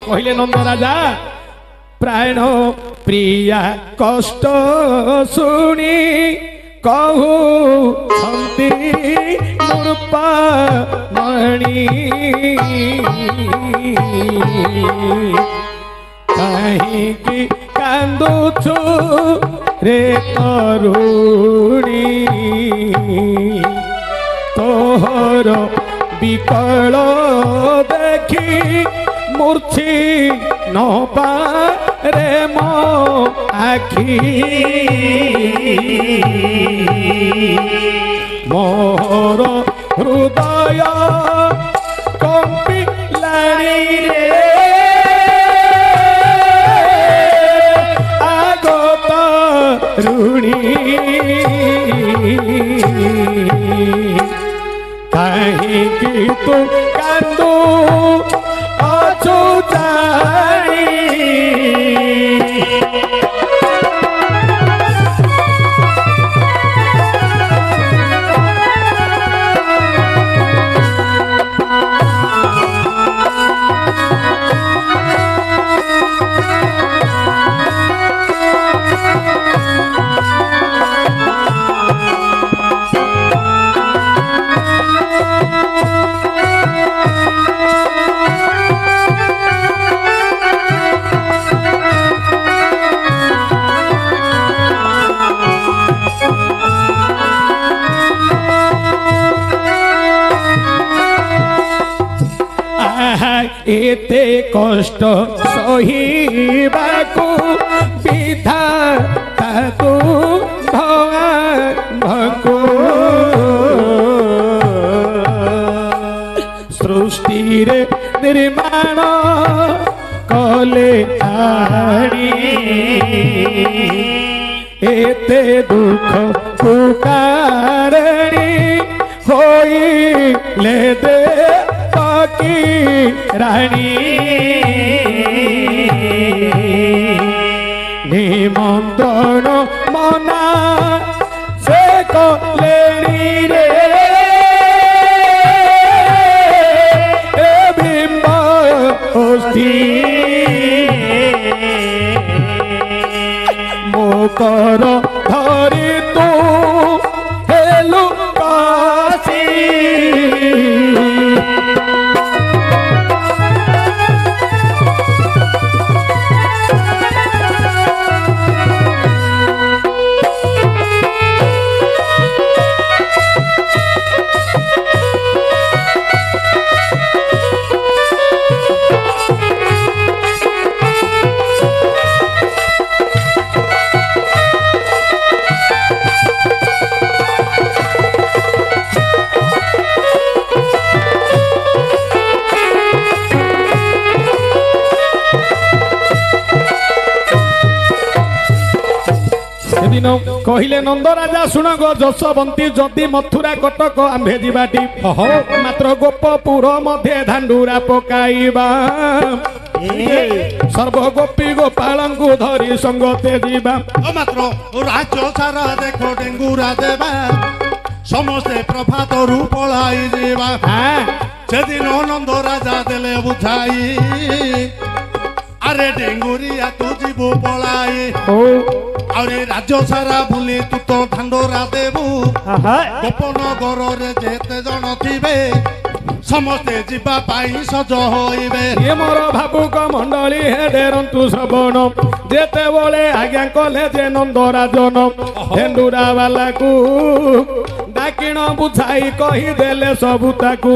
कहले नंद राजा प्राण प्रिया कष्ट शुणी कहू मूर्पमणि कहीं कांदुछु रे तरुणी तोहर विकल देखी मूर्छी न पारे मो आखी मोर हृदय कंपिलानी रे आगत ऋणी कहीं तू कांदू अछु जानी एते कष्ट सहीबाकू विधाता तू भगवानकू सृष्टि रे निर्माण कले आणी एते दुख कुकारणी होइले दे की रानी निमंत्रण मना से कलेनी रे बिंब अस्थि मोकर धरी तू हेलु काशी कहले नंद राजा शुण गो जशवंती जदि मथुरा कटक आंभे जीवाटी मात्र गोपपुर मध्य धांडुरा पकाइबा सर्व गोपी गोपाल को धरी संगते जीवा मात्र राज्य सारा देख डेंगुरा देवा समस्ते प्रभात रू पलाई जीवा से दिन नंद राजा देले बुझाई अरे डेंगुरिया तू जीवु पलाई अरे राज्य सारा बुली तू तो धांडोरा देबू गोपनगर रे जेते जन थिबे समस्ते जीवा पाई सज होइबे ये मोर भावुक मंडली हे डेरंतु श्रवण जेते बोले आज्ञा कले जे नंद राजन धेंडुरा वाला को डाकिण बुझाई कही देले सबु ताकू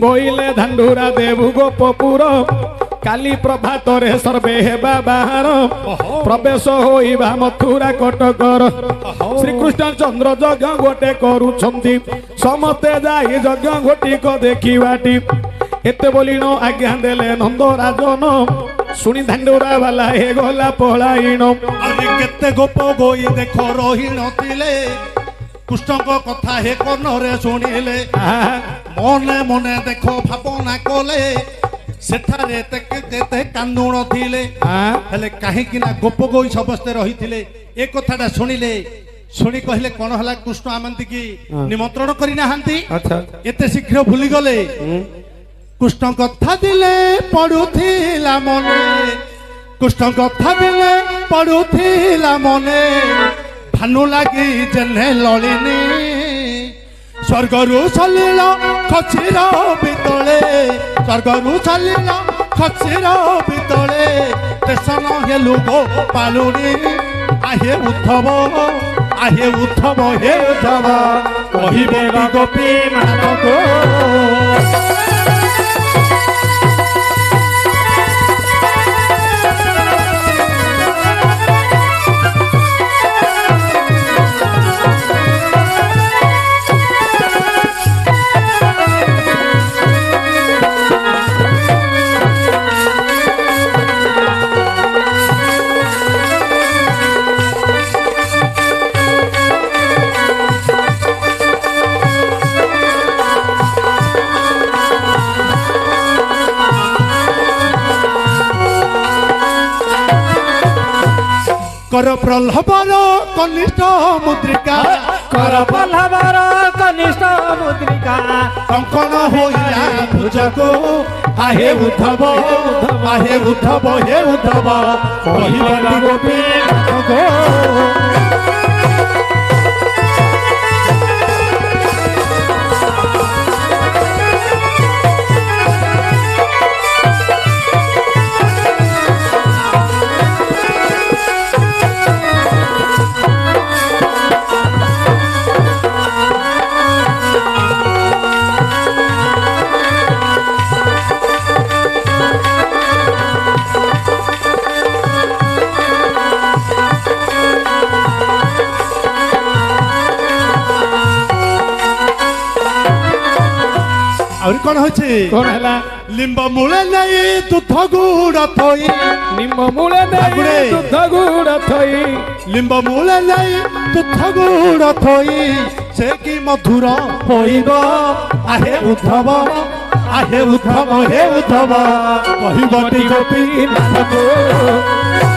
बोइले धांडुरा देबू गोपपुर काली प्रभात रे सर्वे हेबा बाहर प्रवेश होइबा मथुरा कटकर श्रीकृष्ण चंद्र यज्ञ गोटे करूछंती समते जाई यज्ञ घोटिक देखिबाटी एते बोलिनो आज्ञा देले नंद राजन सुनी धांडुरा वाला हे गला पलाइण अरे केते गोप गोई देखो रही नथिले कृष्ण कथा हे कनरे शुणिले मने मने देखो भावना कले सेठारे तेते कांदुण थिले हेले काहे कि ना गोप गोई समस्ते रही थिले ए कथाटा सुनिले सुनी कहले कोन हला कृष्ण आमंती की निमंत्रण करी नाहंती एते शीघ्र भूली गले କୃଷ୍ଣ କଥା ଦିଲେ ପଡୁଥିଲା ମନେ କୃଷ୍ଣ କଥା ଦିଲେ ପଡୁଥିଲା ମନେ ଭାନୁ ଲାଗି ଜେନେ ଲଳିନି ସ୍ୱର୍ଗରୁ ସଲିଳ ଖଚିର ଭିତଳେ ସ୍ୱର୍ଗରୁ ସଲିଳ ଖଚିର ଭିତଳେ ଷ୍ଟେସନ ହେଲୁ ଗୋ ପାଲୁଣି आहे उद्धव हे उद्धव कहिबे गोपी मान को कर प्रलोभर कनिष्ठ मुद्रिका कर प्रलोभर कनिष्ठ मुद्रिका कंकण होइला भुजको आहे उद्धव हे उद्धव कहिबे गोपी को और कौन होची कौन हला लिंब मूले नहीं दूध गुड़ थई निम्ब मूले नहीं दूध गुड़ थई लिंब मूले नहीं दूध गुड़ थई से की मधुर होइबो आहे उद्धव हे उद्धव कहिबो गोपी नाथ को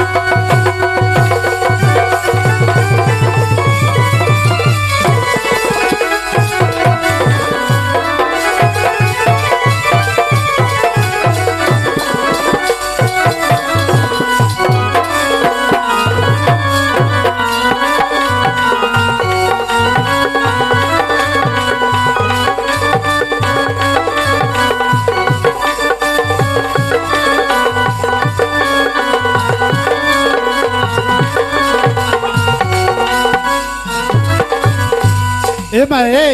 ए माए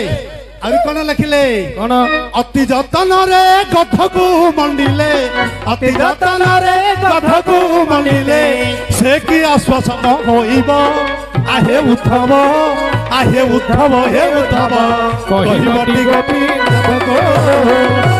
और कौन लिखिले कौन अति जतन रे गध को मंडिले अति जतन रे गध को मंडिले से की आश्वासन होइबो आहे उद्धव हे उद्धव कहिबो गोपी नाथ को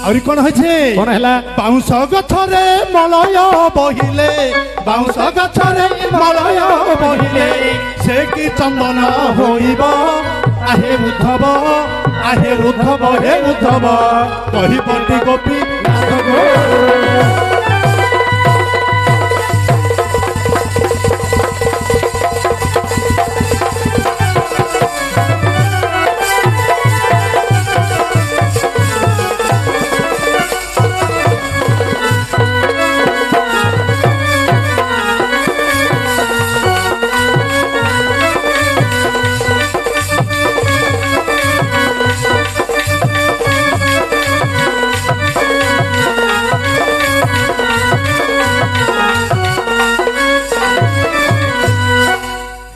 और कौन होइछे कौन हला बाउंस गछरे मलय बहिले बाउंस गछरे मलय बहिले से की चंदन होइबो आहे उद्धव कहिबो गोपी नाथ को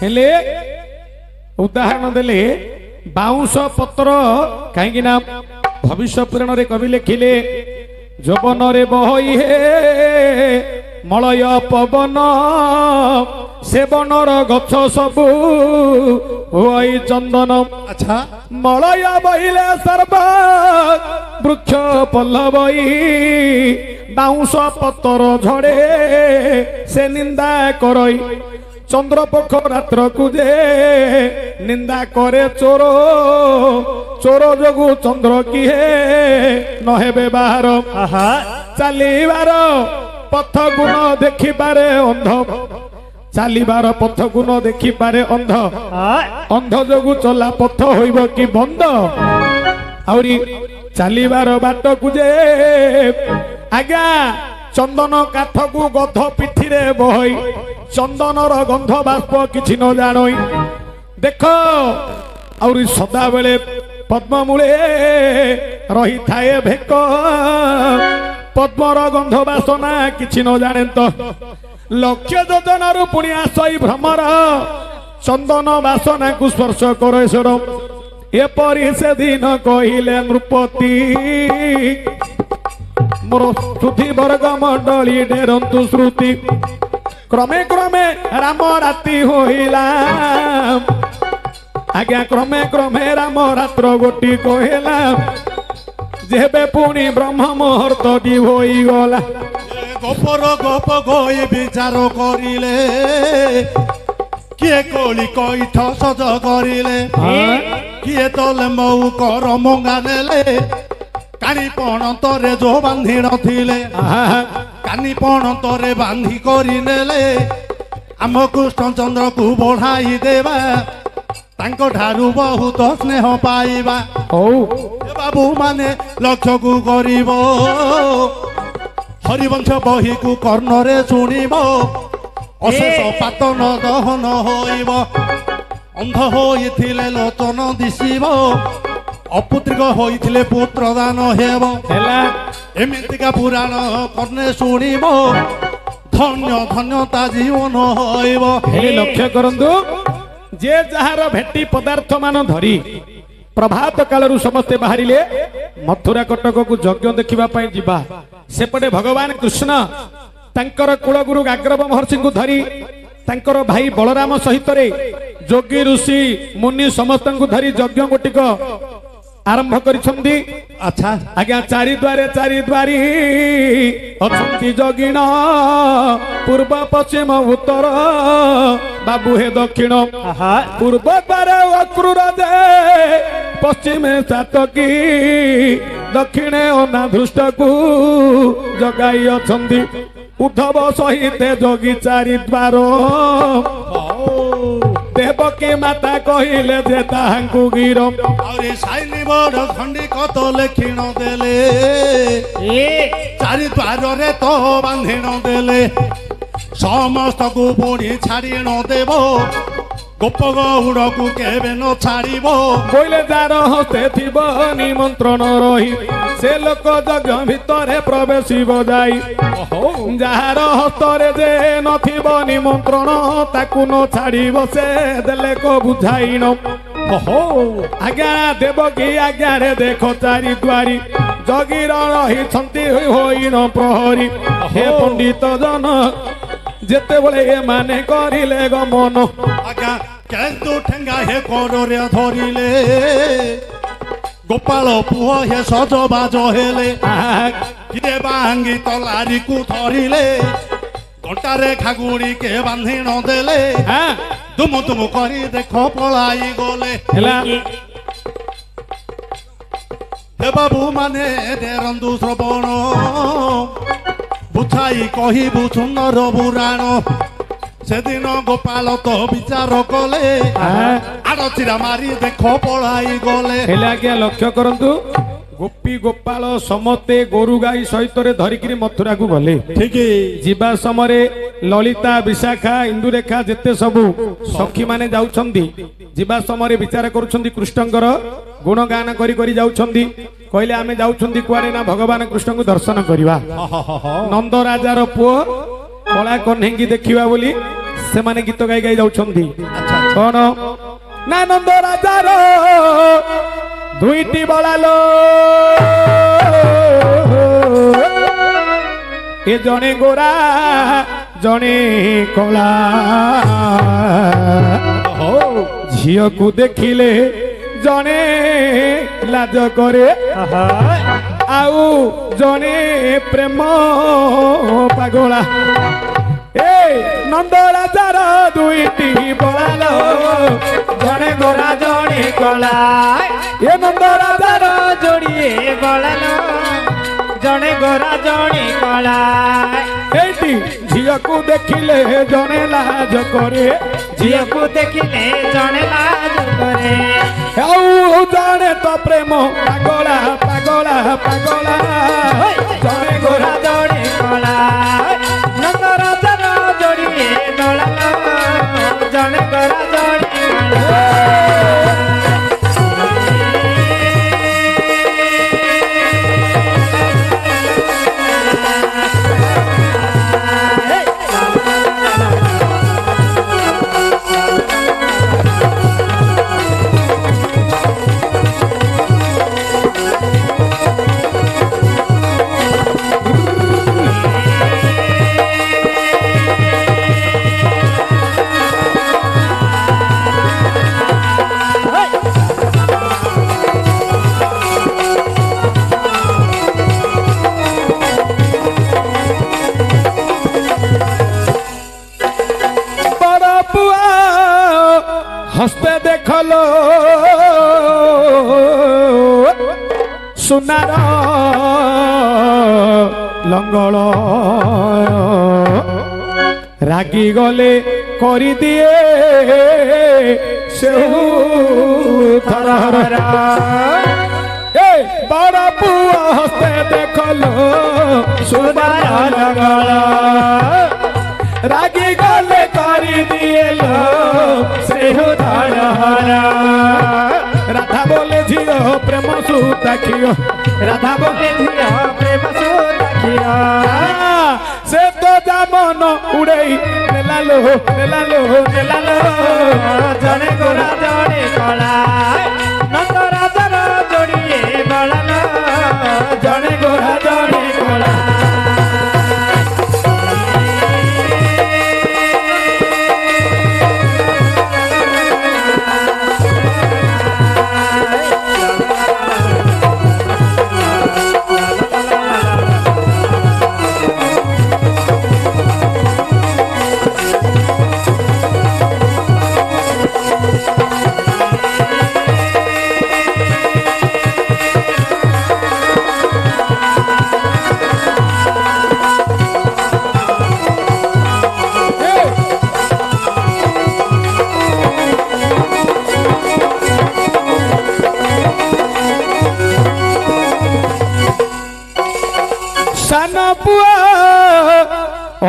हेले उदाहरण देले बाउंस पत्र कहीं भविष्य पुराण रे कवि लिखिले जौवन रे बहई हे ମଳୟ ପବନ ସେବନର ଗଛ ସବୁ ହୋଇ ଚନ୍ଦନ ଆଚ୍ଛା ମଳୟ ବହିଲେ ସର୍ବ ବୃକ୍ଷ ପଲ୍ଲବଇ ବାଉଁଶ ପତର ଝଡ଼େ ସେ ନିନ୍ଦା କରଇ ଚନ୍ଦ୍ରପୋଖ ରାତ୍ରକୁ ଯେ ନିନ୍ଦା କରେ ଚୋର ଚୋର ଯୋଗୁ ଚନ୍ଦ୍ର କିଏ ନହେବେ ବାହାର ଚାଲିବାର ପଥ ଗୁଣ ଦେଖିପାରେ ଅନ୍ଧ ଚାଲିବାର ପଥକୁ ନ ଦେଖିପାରେ ଅନ୍ଧ ଅନ୍ଧ ଯୋଗୁ ଚଲା ପଥ ହୋଇବ କି ବନ୍ଦ ଆହୁରି ଚାଲିବାର ବାଟକୁ ଯେ ଆଜ୍ଞା ଚନ୍ଦନ କାଠକୁ ଗଧ ପିଠିରେ ବହଇ ଚନ୍ଦନର ଗନ୍ଧ ବାଷ୍ପ କିଛି ନ ଜାଣଇ ଦେଖ ଆହୁରି ସଦାବେଳେ ପଦ୍ମମୂଳେ ରହିଥାଏ ଭେକ ପଦ୍ମର ଗନ୍ଧ ବାସନା କିଛି ନ ଜାଣେ ତ ଲକ୍ଷ ଯୋଜନାରୁ ପୁଣି ଆସଇ ଭ୍ରମର ଚନ୍ଦନ ବାସନାକୁ ସ୍ପର୍ଶ କରେ ସ୍ୱର ଏପରି ସେଦିନ କହିଲେ ନୃପତି ମୋର ଶ୍ରୁତି ବର୍ଗ ମଣ୍ଡଳୀ ଡେରନ୍ତୁ ଶ୍ରୁତି କ୍ରମେ କ୍ରମେ ରାମ ରାତି ହୋଇଲା ଆଜ୍ଞା କ୍ରମେ କ୍ରମେ ରାମ ରାତ୍ର ଗୋଟି କହିଲା ଯେବେ ପୁଣି ବ୍ରହ୍ମ ମୁହୂର୍ତ୍ତଟି ହୋଇଗଲା ଗୋପର ଗୋପ ଗୋଇ ବିଚାର କରିଲେ କିଏ କୋଳି କଇଠ ସଜ କରିଲେ କିଏ ତଲେ ମଉ କର ମଙ୍ଗା ନେଲେ କାନି ପଣତରେ ଯୋ ବାନ୍ଧି ନଥିଲେ କାନି ପଣତରେ ବାନ୍ଧି କରି ନେଲେ ଆମ କୃଷ୍ଣଚନ୍ଦ୍ରକୁ ବଢାଇ ଦେବା ତାଙ୍କ ଠାରୁ ବହୁତ ସ୍ନେହ ପାଇବା ହଉ ବାବୁ ମାନେ ଲକ୍ଷ୍ୟକୁ କରିବ ହରିବଂଶ ବହିକୁ କର୍ଣ୍ଣରେ ଶୁଣିବ ଅଶେଷ ପାତନ ଦହନ ହୋଇବ ଅନ୍ଧ ହୋଇଥିଲେ ଲୋଚନ ଦିଶିବ ଅପୁତ୍ରିକ ହୋଇଥିଲେ ପୁତ୍ର ଦାନ ହେବ ହେଲା ଏମିତିକା ପୁରାଣ କର୍ଣ୍ଣେ ଶୁଣିବ ଧନ୍ୟ ଧନ୍ୟତା ଜୀବନ ହୋଇବ ହେଲେ ଲକ୍ଷ୍ୟ କରନ୍ତୁ ଯେ ଯାହାର ଭେଟି ପଦାର୍ଥ ମାନ ଧରି ପ୍ରଭାତ କାଳରୁ ସମସ୍ତେ ବାହାରିଲେ ମଥୁରା କଟକକୁ ଯଜ୍ଞ ଦେଖିବା ପାଇଁ ଯିବା ସେପଟେ ଭଗବାନ କୃଷ୍ଣ ତାଙ୍କର କୁଳଗୁରୁ ଗାଗ୍ରବ ମହର୍ଷିଙ୍କୁ ଧରି ତାଙ୍କର ଭାଇ ବଳରାମ ସହିତରେ ଯୋଗୀ ଋଷି ମୁନି ସମସ୍ତଙ୍କୁ ଧରି ଯଜ୍ଞ ଗୋଟିକ ଆରମ୍ଭ କରିଛନ୍ତି ଆଚ୍ଛା ଆଜ୍ଞା ଚାରି ଦ୍ୱାରୀ ଅଛନ୍ତି ଜଗିଣ ପୂର୍ବ ପଶ୍ଚିମ ଉତ୍ତର ବାବୁ ହେ ଦକ୍ଷିଣ ପୂର୍ବ ଦ୍ୱାରେ ଅକ୍ରୁର ଦେ ପଶ୍ଚିମେ ସାତକୀ ଦକ୍ଷିଣେ ଅନାଧୃଷ୍ଟକୁ ଜଗାଇ ଅଛନ୍ତି ଉଦ୍ଧବ ସହିତ ଜଗି ଚାରି ଦ୍ୱାର ଦେବକୀ ମାତା କହିଲେ ଯେ ତାହାଙ୍କୁ ଗିର ଆହୁରି ସାଇନି ବଡ ଖଣ୍ଡି କତ ଲେଖିଣ ଦେଲେ ଚାରି ଦ୍ୱାରରେ ତ ବାନ୍ଧିଣ ଦେଲେ ସମସ୍ତଙ୍କୁ ପୁଣି ଛାଡ଼ିଣ ଦେବ ଗୋପ ଗଉଡ଼କୁ କେବେ ନ ଛାଡ଼ିବ କହିଲେ ଯାର ହସ୍ତେ ଥିବ ନିମନ୍ତ୍ରଣ ରହି ସେ ଲୋକ ଯଜ୍ଞ ଭିତରେ ପ୍ରବେଶିବ ଯାଇ ଯାହାର ହସ୍ତରେ ଯେ ନଥିବ ନିମନ୍ତ୍ରଣ ତାକୁ ନ ଛାଡ଼ିବ ସେ ଦେଲେ କ ବୁଝାଇଣ ଆଜ୍ଞା ଦେବକୀ ଆଜ୍ଞାରେ ଦେଖ ଚାରି ଦ୍ୱାରୀ ଜଗିର ରହିଛନ୍ତି ହୋଇଣ ପ୍ରହରୀ ହେ ପଣ୍ଡିତ ଜନ ଯେତେବେଳେ ଏମାନେ କରିଲେ ଗମନ ଆଜ୍ଞା କେନ୍ତୁ ଠେଙ୍ଗା ହେ କରରେ ଧରିଲେ ଗୋପାଳ ପୁଅ ହେ ସଜବାଜ ହେଲେ କିଏ ବାଙ୍ଗି ତଲାରିକୁ ଧରିଲେ ଘଣ୍ଟାରେ ଖାଗୁଡ଼ି କେ ବାନ୍ଧି ନ ଦେଲେ ତୁମ ତୁମ କରି ଦେଖ ପଳାଇ ଗଲେ ହେଲା ହେ ବାବୁ ମାନେ ଡେରନ୍ତୁ ଶ୍ରବଣ ବୁଝାଇ କହିବୁ ସୁନ୍ଦର ପୁରାଣ ସେଦିନ ଗୋପାଳ ତ ବିଚାର କଲେ ଆଡ଼ଚିରା ମାରି ଦେଖ ପଳାଇ ଗଲେ ହେଲେ ଆଜ୍ଞା ଲକ୍ଷ୍ୟ କରନ୍ତୁ ଗୋପୀ ଗୋପାଳ ସମସ୍ତେ ଗୋରୁ ଗାଈ ସହିତରେ ଧରିକିରି ମଥୁରାକୁ ଗଲେ ଠିକ ଯିବା ସମୟରେ ଲଳିତା ବିଶାଖା ଇନ୍ଦୁରେଖା ଯେତେ ସବୁ ସଖୀ ମାନେ ଯାଉଛନ୍ତି ଯିବା ସମୟରେ ବିଚାର କରୁଛନ୍ତି କୃଷ୍ଣଙ୍କର ଗୁଣଗାନ କରି କରି ଯାଉଛନ୍ତି କହିଲେ ଆମେ ଯାଉଛନ୍ତି କୁଆଡେ ନା ଭଗବାନ କୃଷ୍ଣଙ୍କୁ ଦର୍ଶନ କରିବା ନନ୍ଦ ରାଜାର ପୁଅ କଳା କହ୍ନେଇକି ଦେଖିବା ବୋଲି ସେମାନେ ଗୀତ ଗାଇ ଗାଇ ଯାଉଛନ୍ତି କଣ ନା ନନ୍ଦ ରାଜାର ଦୁଇଟି ବଳାଲୋ ଏ ଜଣେ ଗୋରା ଜଣେ କଳା ଝିଅକୁ ଦେଖିଲେ ଜଣେ ଲାଜ କରେ ଆଉ ଜଣେ ପ୍ରେମ ପାଗଳା ଏ ନନ୍ଦରାଜାର ଦୁଇଟି ବଳାଲ ଜଣେ ଗୋରା ଜଣେ କଳା ଏ ନନ୍ଦରାଜାର ଯୋଡ଼ିଏ ବଳାଲ ଜଣେ ଗୋରା ଜଣେ କଳା ଏଇଟି ଝିଅକୁ ଦେଖିଲେ ଜଣେ ଲାଜ କରେ ଝିଅକୁ ଦେଖିଲେ ଜଣେ ଲାଜ କରେ ଆଉ ଜଣେ ତ ପ୍ରେମ ପାଗଳା ପାଗଳା ପାଗଳା ଜଣେ ଗୋରା ଜଣେ କଳା ନନ୍ଦରାଜାର ଯୋଡ଼ିଏ ବଳାଲ ଜଣେ ଗୋରା ଜଣେ କଳା हंसते देखलो सुनार लंगल रागी गले करी दिए से बड़ पुआ हंसते देखलो सुनार लंगल रागी गले करी दिए राधा बोले झियो प्रेम सुताखियो राधा बोले झियो प्रेम सुताखियो से तो जामन उड़ेई नेलालो नेलालो नेलालो जने गोरा जने कला नंदराजार जोड़िए बड़ाल जने गोरा जने कला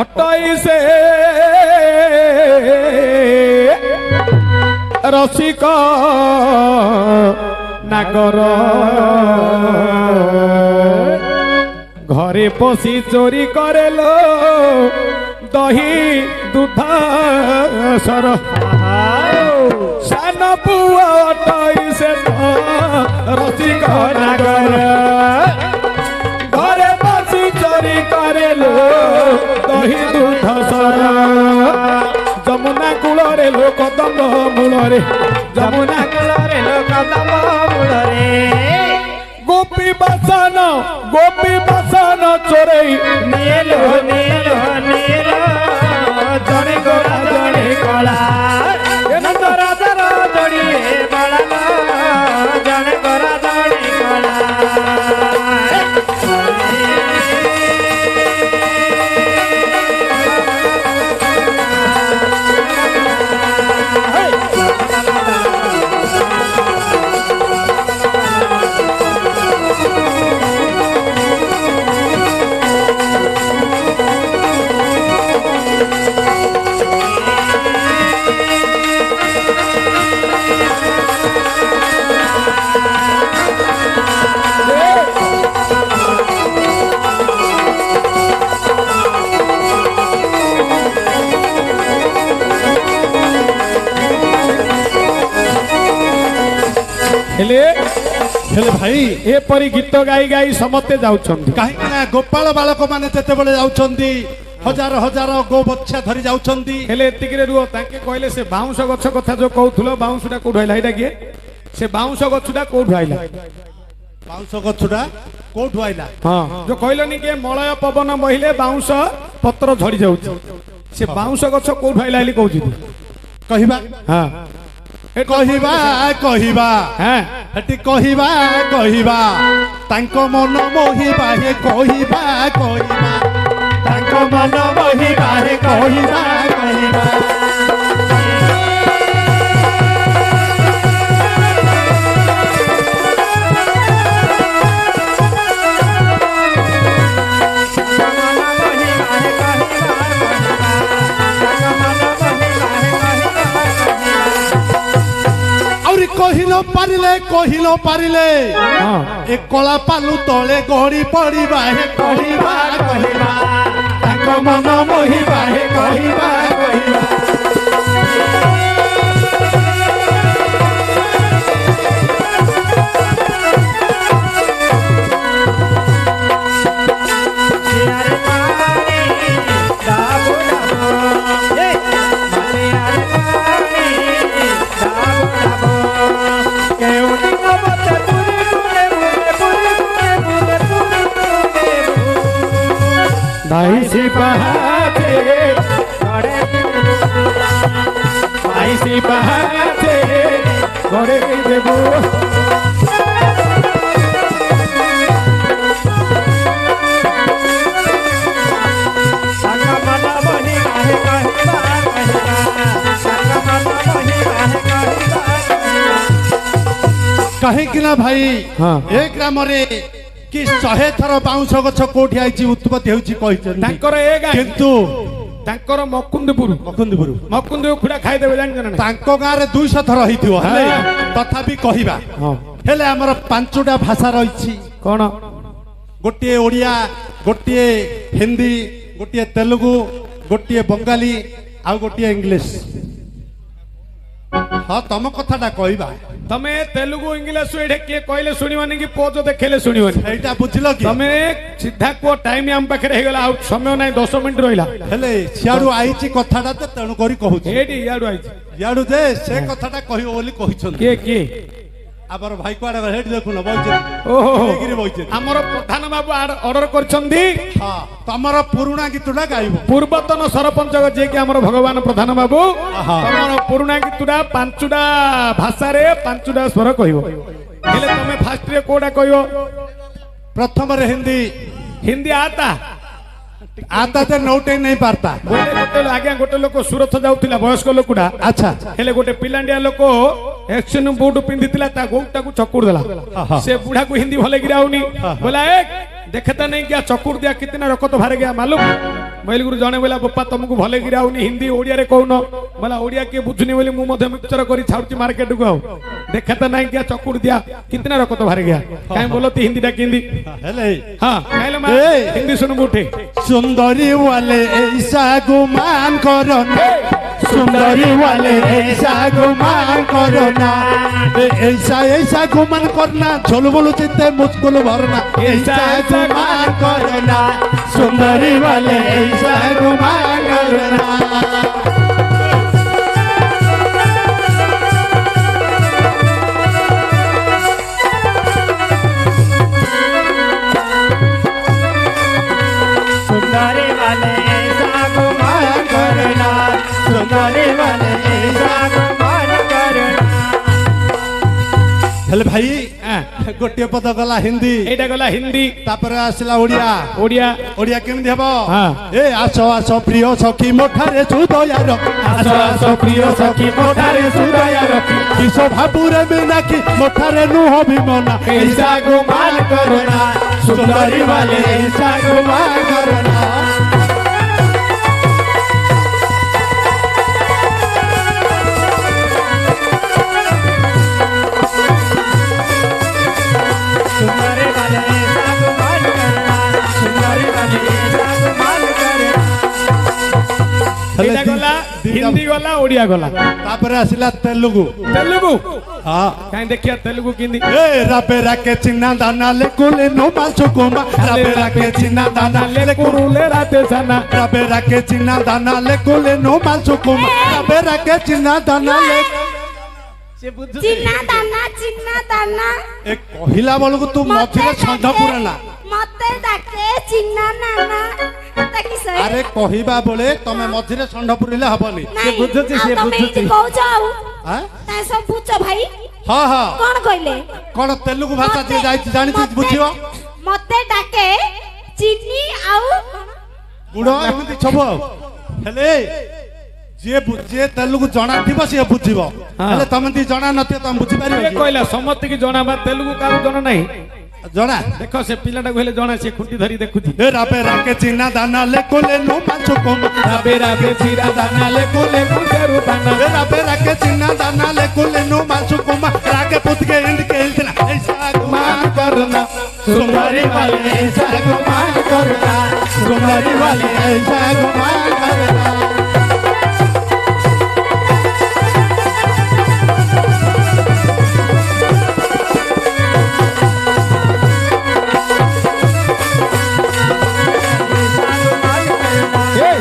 अटैसे रसिक नागर घरे पशी चोरी करेलो दही दूध सर सान पुआ अटैसे रसिक नागर घरे पशी चोरी करेलो दही दूध सर जमुना कूलरे लोक कदम मूलरे जमुना कूलरे लोक कदम मूलरे गोपी बसन चोरई नीलो नीलो नीलो जने गोरा जने कला नंदराजार जोड़िए बड़ाल जने गोरा जने कला हेले भाई एपरी गीत गाई गाई समस्ते जाउछन्ति कहीं गोपाल बालक माने जेतेबेले जाउछन्ति हजार हजार गो बच्चा धरी जाउछन्ति हेले एतिकिरे रुओ ताके कहले से बाउंस गछ कथा जो कहउथुलो बाउंसटा कोठु आइला एटा किए से बाउंस गछटा कोठु आइला बाउंस गछुडा कोठु आइला हां जो कहलनी के मलय पवन बहिले बाउंस पत्र झड़ी जाउछ से बाउंस गछ कोठु आइला एली कहउछि कहिबा हां कहिबा कहिबा हां हेटी कहिबा कहिबा तांको मन मोहिबा हे कहिबा कहिबा तांको मन मोहिबा हे कहिबा कहिबा कहिलो पारिले ए कला पालु तले गड़ी पड़िबा हे कहिबा कहिबा ताको मन मोहिबा हे कहिबा कहिबा दाइसी बहाते दाइसी बहाते घरे देबो कहीं कि ना भाई हाँ। एक ग्राम रे कि 100 थर बाउंस गछ कोठी आइची उत्पत्ति होची कहिचन तांकर ए गाय किंतु तांकर मकुंदपुर मकुंद खुड़ा खाइ देबे जान जना तांको गां रे 200 थर हिथियो हेले तथापि कहिबा हां हेले हमर पांचटा भाषा रहिछि कोन गोटिए ओडिया गोटिए हिंदी गोटिए तेलुगु गोटिए बंगाली आ गोटिए इंग्लिश हाँ तुम कथाटा कहबा तमे तेलुगु इंग्लिश एठे के कहले सुनिवानी कि पोजो देखेले सुनिवानी एटा बुझलो कि तमे सीधा को टाइम हम पाखरे हे गेला समय नै 10 मिनिट रहिला हेले सियाडू आइची कथाटा त तेनु करी कहूची एडी याडू आइची याडू जे से कथाटा कहियो बोली कहिछन के आबर भाई कोआडा हेड देखु न बइछ ओहो गिरी बइछ हमर प्रधान बाबू ऑर्डर करछंदी हां तमर पुरुणा गीतडा गाइबो पूर्वतन सरपंच जे कि हमर भगवान प्रधान बाबू हमर पुरुणा गीतडा पांचुडा भाषा रे पांचुडा स्वर कहिबो हेले तमे फास्ट रे कोडा कहियो प्रथम रे हिंदी आता आता ते नोटे नहीं पारता गोटे आगे गोटे लोक सुरथ जाउथिला वयस्क लोकडा अच्छा हेले गोटे पिलांडिया लोक एक्शन बूट पिंधितिला ता गोटा को चकुर देला से बुढ़ा को हिंदी भले गिराउनी बोला एक देखता नहीं क्या चकुर दिया कितना रकत भारे गया मालूम मैल गुरु जने बोला बप्पा तुमको भले गिराउनी हिंदी ओडिया रे कहनो बोला ओडिया के बुझनी बोली मु मध्य मिक्सचर करी छाउची मार्केट को देखता नहीं क्या चकुर दिया कितना रकत भारे गया काई बोलती हिंदी डा हिंदी हेले हां काई मा हिंदी सुन बुठे सुंदरी वाले ऐसा गुमान करो ना सुंदरी वाले ऐसा गुमान करो ना ऐसा ऐसा गुमान करना झोल बोलो चित्ते मुस्कुल भरना ऐसा गुमान करो ना सुंदरी वाले ऐसा गुमान करो ना हेले भाई गोटे पद गला हिंदी एटा गला हिंदी तापर आसला ओडिया ओडिया ओडिया केमि देबो हां ए आसो आसो प्रिय सखी मोठारे सुदया रखी आसो आसो प्रिय सखी मोठारे सुदया रखी किसो भापुरे मीनाकी मोठारे नुह विमना ऐसा गुमान करना सुंदरी वाले ऐसा गुमान करना हिंदी गला ओडिया गला तापर आसिला तेलुगु तेलुगु हाँ कहीं देखिए तेलुगु किंदी ए रबे रखे चिन्ना दाना ले कुले नो मासु कुमा रबे रखे चिन्ना दाना ले कुरुले राते सना रबे रखे चिन्ना दाना ले कुले नो मासु कुमा रबे रखे चिन्ना दाना ले से बुझ चिन्ना दाना ए कहिला बोलको तू मथिरे छंद पुराना मते डाके चिन्ना नाना ताकि सही अरे कहिबा बोले तमे मथिरे छंद पुरिले हबनी से बुझुची, से बुझुची। कहू जाऊ हां ता सब पूछ भाई हां हां कोन कहले कोन तेलुगु भाषा जे जाई जानि तू बुझियो मते डाके चिन्नी आउ गुडो एमति छबो हेले जे तेलुगु जणा थिबो से बुझिबो हेले तमे ती जणा नथियो तमे बुझि ये पारिबो कहला समस्त की जणा बा तेलुगु का जणा नहीं जणा देखो से पिलाटा कहले जणा से खुंटी धरी देखुची ए राबे राके चिन्ना दाना ले कोले नो मासु कुमा राबे राबे चिरा दाना ले कोले मुंडेरु दाना ए राबे राके चिन्ना दाना ले कोले नो मासु कुमा राके पुत के इंद के हिलना ऐसा मान करना सुंदरी वाले ऐसा गुमान करना सुंदरी वाले ऐसा गुमान करना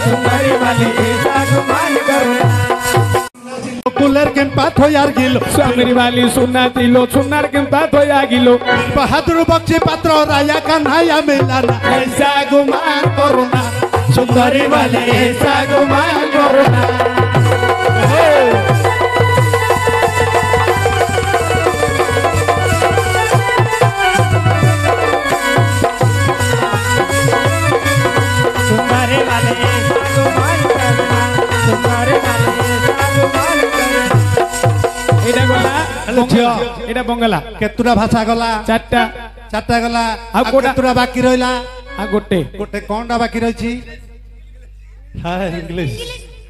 सुंदरी वाली ऐसा गुमान करना कुलर के पाथ हो यार गिलो सुंदरी वाली सुन्ना दिलो सुन्नार के बात हो या गिलो बहादुर बख्शी पात्र राया कन्हैया मिलाना ऐसा गुमान करना सुंदरी वाले ऐसा गुमान करना तुम्हारे वाले गुमान करना तुम्हारे वाले गुमान करना एटा गला हेलो झियो एटा बंगला केतुरा भाषा गला चारटा चारटा गला आ कोडा- केतुरा बाकी रहला आ गोटे गोटे कोनडा बाकी रहिछि हां इंग्लिश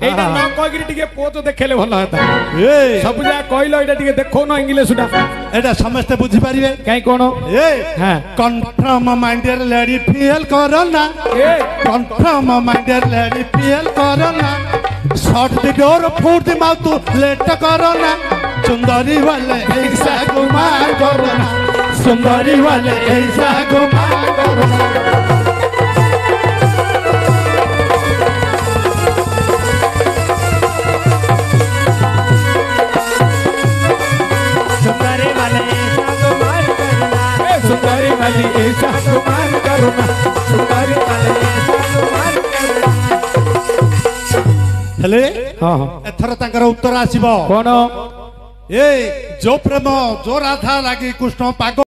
एटा न कगिरी टिके पोत देखेले भलो हता ए सब जा कहलो एटा टिके देखो न इंग्लिश उडा एटा समस्त बुझि पारिबे काई कोन ए हां कन्फर्म माइंडेड लेडी फील करना a confirm minded lady feel करना shot the door foot the mouth late करना सुंदरी वाले ऐसा गुमान करना सुंदरी वाले ऐसा गुमान करना तुम्हारे वाले गुमान करना ए सुंदरी वाली ऐसा गुमान करना तुम्हारे वाले गुमान करना हेले हां हां एथर तांकर उत्तर आसीबो कोन ए जो प्रेम जो राधा लागी कृष्ण पागल